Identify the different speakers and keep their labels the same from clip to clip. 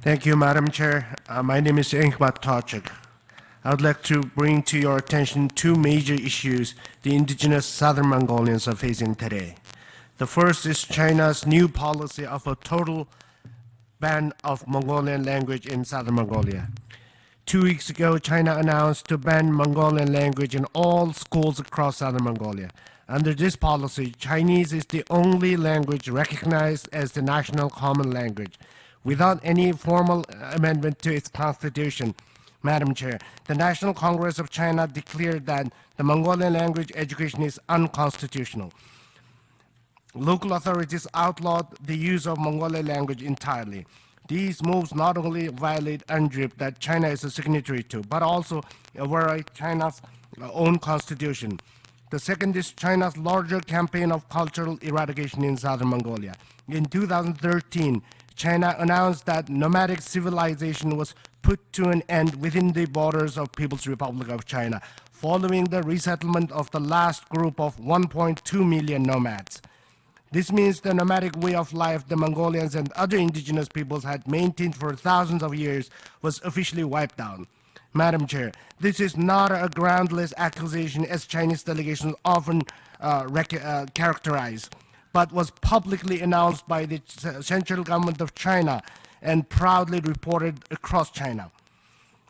Speaker 1: Thank you, Madam Chair. My name is Enghebatu Togochog. I would like to bring to your attention two major issues the indigenous Southern Mongolians are facing today. The first is China's new policy of a total ban of Mongolian language in Southern Mongolia. 2 weeks ago, China announced to ban Mongolian language in all schools across Southern Mongolia. Under this policy, Chinese is the only language recognized as the national common language. Without any formal amendment to its constitution, Madam Chair, the National Congress of China declared that the Mongolian language education is unconstitutional. Local authorities outlawed the use of Mongolian language entirely. These moves not only violate UNDRIP that China is a signatory to, but also overwrite China's own constitution. The second is China's larger campaign of cultural eradication in Southern Mongolia. In 2013, China announced that nomadic civilization was put to an end within the borders of People's Republic of China, following the resettlement of the last group of 1.2 million nomads. This means the nomadic way of life the Mongolians and other indigenous peoples had maintained for thousands of years was officially wiped out. Madam Chair, this is not a groundless accusation as Chinese delegations often characterize, but was publicly announced by the central government of China and proudly reported across China.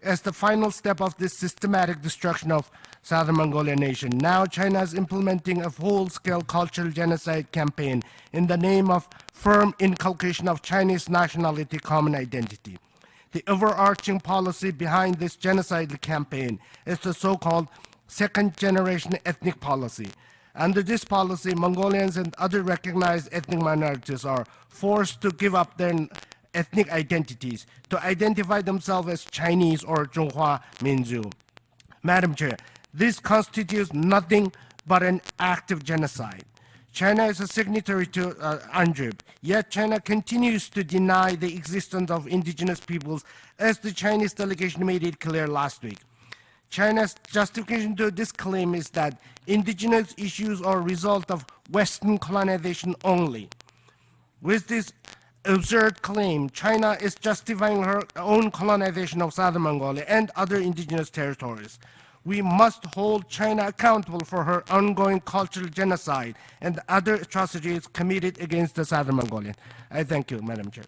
Speaker 1: As the final step of this systematic destruction of Southern Mongolia nation, now China is implementing a full-scale cultural genocide campaign in the name of firm inculcation of Chinese nationality common identity. The overarching policy behind this genocide campaign is the so-called second-generation ethnic policy. Under this policy, Mongolians and other recognized ethnic minorities are forced to give up their ethnic identities to identify themselves as Chinese or Zhonghua Minzu. Madam Chair, this constitutes nothing but an act of genocide. China is a signatory to UNDRIP, yet China continues to deny the existence of indigenous peoples, as the Chinese delegation made it clear last week. China's justification to this claim is that indigenous issues are a result of Western colonization only. With this absurd claim, China is justifying her own colonization of Southern Mongolia and other indigenous territories. We must hold China accountable for her ongoing cultural genocide and other atrocities committed against the Southern Mongolian. I thank you, Madam Chair.